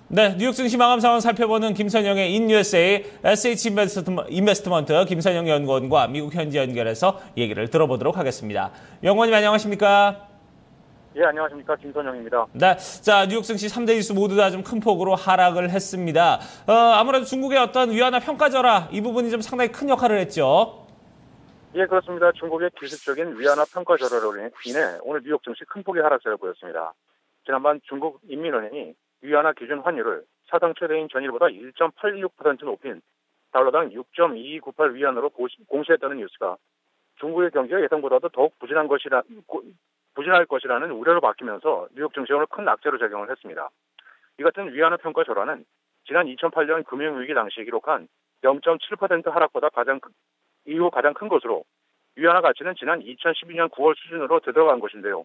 네, 뉴욕 증시 마감 상황 살펴보는 김선영의 인USA SH 인베스트먼트 김선영 연구원과 미국 현지 연결해서 얘기를 들어보도록 하겠습니다. 연구원님 안녕하십니까? 예, 안녕하십니까. 김선영입니다. 네, 자, 뉴욕 증시 3대 지수 모두 다 좀 큰 폭으로 하락을 했습니다. 아무래도 중국의 어떤 위안화 평가 절하 이 부분이 좀 상당히 큰 역할을 했죠. 예, 그렇습니다. 중국의 기습적인 위안화 평가 절하로 인해 오늘 뉴욕 증시 큰 폭의 하락세를 보였습니다. 지난번 중국 인민은행이 위안화 기준 환율을 사상 최대인 전일보다 1.86% 높인 달러당 6.2298 위안으로 공시했다는 뉴스가 중국의 경제가 예상보다도 더욱 부진할 것이라는 우려로 바뀌면서 뉴욕 증시에 오늘 큰 악재로 작용을 했습니다. 이 같은 위안화 평가 절하는 지난 2008년 금융위기 당시 기록한 0.7% 하락보다 이후 가장 큰 것으로 위안화 가치는 지난 2012년 9월 수준으로 되돌아간 것인데요.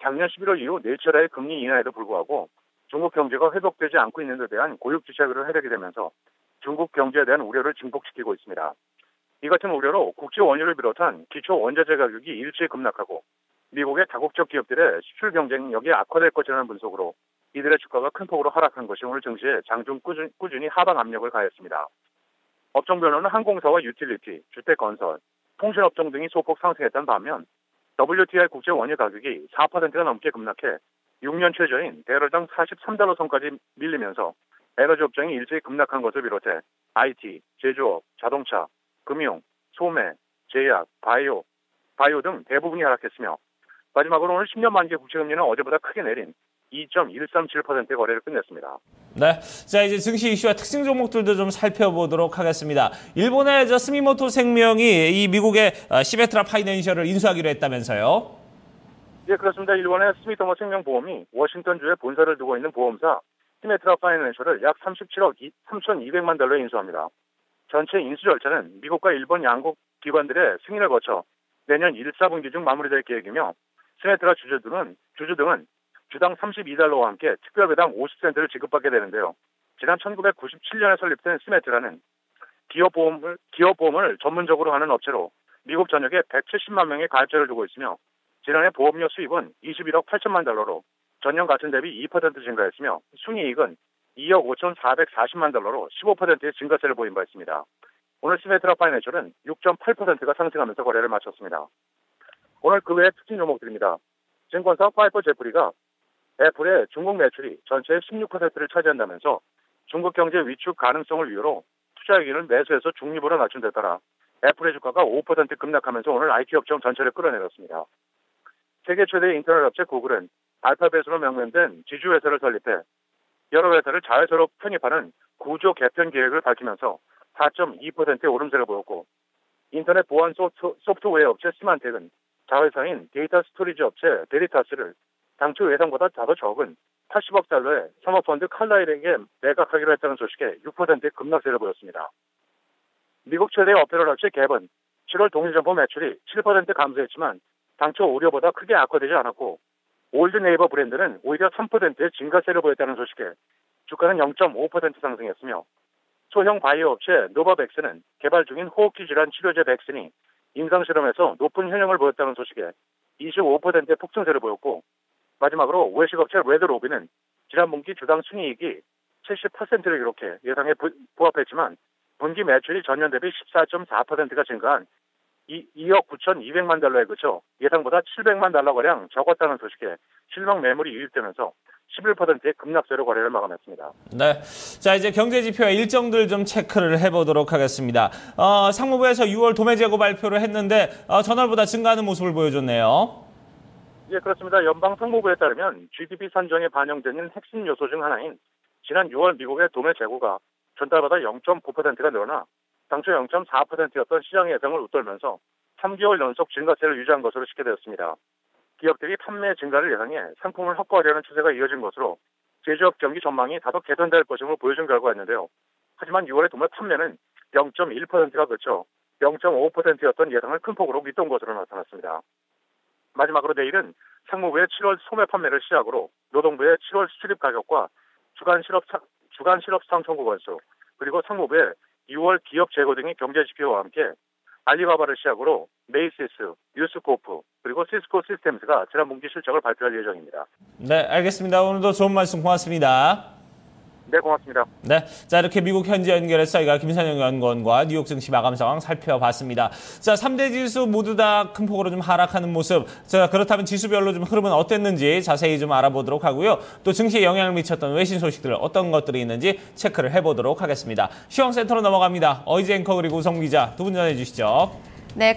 작년 11월 이후 네 차례의 금리 인하에도 불구하고 중국 경제가 회복되지 않고 있는 데 대한 고육지책을 해대게 되면서 중국 경제에 대한 우려를 증폭시키고 있습니다. 이 같은 우려로 국제 원유를 비롯한 기초 원자재 가격이 일제히 급락하고 미국의 다국적 기업들의 수출 경쟁력이 악화될 것이라는 분석으로 이들의 주가가 큰 폭으로 하락한 것이 오늘 증시에 장중 꾸준히 하방 압력을 가했습니다. 업종별로는 항공사와 유틸리티, 주택건설, 통신업종 등이 소폭 상승했던 반면 WTI 국제 원유 가격이 4%가 넘게 급락해 6년 최저인 배럴당 43달러 선까지 밀리면서 에너지 업종이 일제히 급락한 것을 비롯해 IT, 제조업, 자동차, 금융, 소매, 제약, 바이오 등 대부분이 하락했으며 마지막으로 오늘 10년 만기 국채금리는 어제보다 크게 내린 2.137%의 거래를 끝냈습니다. 네, 자 이제 증시 이슈와 특징 종목들도 좀 살펴보도록 하겠습니다. 일본의 스미모토 생명이 이 미국의 시메트라 파이낸셜을 인수하기로 했다면서요? 예, 그렇습니다. 일본의 스미토모 생명보험이 워싱턴주에 본사를 두고 있는 보험사 시메트라 파이낸셜을 약 37억 3,200만 달러에 인수합니다. 전체 인수 절차는 미국과 일본 양국 기관들의 승인을 거쳐 내년 1, 4분기 중 마무리될 계획이며 시메트라 주주들은 주당 32달러와 함께 특별배당 50센트를 지급받게 되는데요. 지난 1997년에 설립된 시메트라는 기업보험을 전문적으로 하는 업체로 미국 전역에 170만 명의 가입자를 두고 있으며 지난해 보험료 수입은 21억 8천만 달러로 전년 같은 대비 2% 증가했으며 순이익은 2억 5,440만 달러로 15%의 증가세를 보인 바 있습니다. 오늘 시메트라 파이낸셜은 6.8%가 상승하면서 거래를 마쳤습니다. 오늘 그 외의 특징 종목들입니다. 증권사 파이퍼 제프리가 애플의 중국 매출이 전체의 16%를 차지한다면서 중국 경제 위축 가능성을 이유로 투자기를 매수해서 중립으로 낮춘 데 따라 애플의 주가가 5% 급락하면서 오늘 IT 업종 전체를 끌어내렸습니다. 세계 최대의 인터넷 업체 구글은 알파벳으로 명명된 지주회사를 설립해 여러 회사를 자회사로 편입하는 구조 개편 계획을 밝히면서 4.2%의 오름세를 보였고 인터넷 보안 소프트웨어 업체 시만텍은 자회사인 데이터 스토리지 업체 베리타스를 당초 예상보다 더 적은 80억 달러의 사모펀드 칼라일에게 매각하기로 했다는 소식에 6%의 급락세를 보였습니다. 미국 최대의 어페럴 업체 갭은 7월 동일점포 매출이 7% 감소했지만 당초 우려보다 크게 악화되지 않았고 올드네이버 브랜드는 오히려 3%의 증가세를 보였다는 소식에 주가는 0.5% 상승했으며 소형 바이오 업체 노바백스는 개발 중인 호흡기 질환 치료제 백신이 임상실험에서 높은 효능을 보였다는 소식에 25%의 폭등세를 보였고 마지막으로 외식업체 레드로비는 지난 분기 주당 순이익이 78%를 기록해 예상에 부합했지만 분기 매출이 전년 대비 14.4%가 증가한 2억 9,200만 달러에 그쳐 예상보다 700만 달러가량 적었다는 소식에 실명 매물이 유입되면서 11%의 급락세로 거래를 마감했습니다. 네, 자 이제 경제 지표의 일정들 좀 체크를 해보도록 하겠습니다. 상무부에서 6월 도매 재고 발표를 했는데 전월보다 증가하는 모습을 보여줬네요. 예, 그렇습니다. 연방 상무부에 따르면 GDP 산정에 반영되는 핵심 요소 중 하나인 지난 6월 미국의 도매 재고가 전달보다 0.9%가 늘어나 당초 0.4%였던 시장의 예상을 웃돌면서 3개월 연속 증가세를 유지한 것으로 집계되었습니다. 기업들이 판매 증가를 예상해 상품을 확보하려는 추세가 이어진 것으로 제조업 경기 전망이 다소 개선될 것임을 보여준 결과였는데요. 하지만 6월의 도매 판매는 0.1%가 그쳐 0.5%였던 예상을 큰 폭으로 밑돈 것으로 나타났습니다. 마지막으로 내일은 상무부의 7월 소매 판매를 시작으로 노동부의 7월 수출입 가격과 주간 실업상 청구 건수 그리고 상무부의 6월 기업 재고 등의 경제 지표와 함께 알리바바를 시작으로 메이시스, 뉴스코프 그리고 시스코 시스템스가 지난 분기 실적을 발표할 예정입니다. 네, 알겠습니다. 오늘도 좋은 말씀 고맙습니다. 네, 고맙습니다. 네, 자 이렇게 미국 현지 연결해서 저희가 김선영 연구원과 뉴욕 증시 마감 상황 살펴봤습니다. 자, 3대 지수 모두 다 큰 폭으로 좀 하락하는 모습. 자, 그렇다면 지수별로 좀 흐름은 어땠는지 자세히 좀 알아보도록 하고요. 또 증시에 영향을 미쳤던 외신 소식들 어떤 것들이 있는지 체크를 해보도록 하겠습니다. 시황센터로 넘어갑니다. 어이즈 앵커 그리고 우성 기자 두 분 전해주시죠. 네.